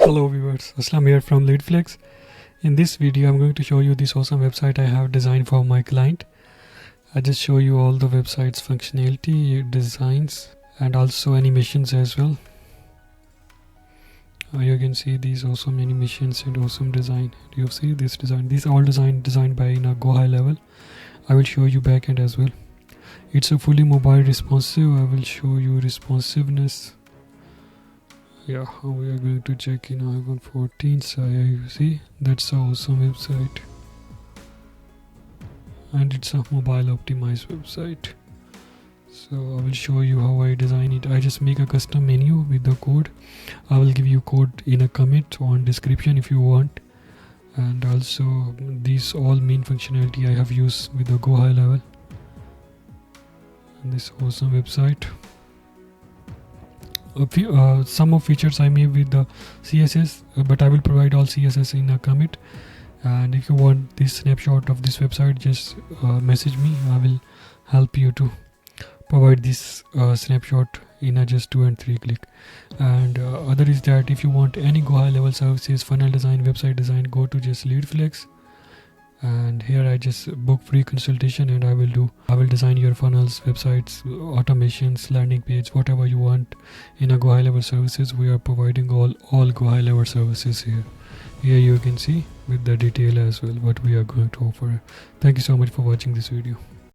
Hello viewers, Aslam here from LeadsFlex. In this video I'm going to show you this awesome website I have designed for my client. I just show you all the website's functionality, designs and also animations as well. You can see these awesome animations and awesome design. Do you see this design? These are all designed by GoHighLevel. I will show you backend as well. It's a fully mobile responsive. I will show you responsiveness. Yeah, we are going to check in iPhone 14. So you see, that's an awesome website, and it's a mobile optimized website. So I will show you how I design it. I just make a custom menu with the code. I will give you code in a comment on description if you want, and also these all main functionality I have used with the GoHighLevel and this awesome website. Some of features I made with the CSS, but I will provide all CSS in a commit. And if you want this snapshot of this website, just message me. I will help you to provide this snapshot in a just 2 and 3 click. And other is that if you want any GoHighLevel services, funnel design, website design, go to just LeadsFlex. And here I just book free consultation, and I will design your funnels, websites, automations, landing page, whatever you want in a GoHighLevel services. We are providing all GoHighLevel services here. Here you can see with the detail as well what we are going to offer. Thank you so much for watching this video.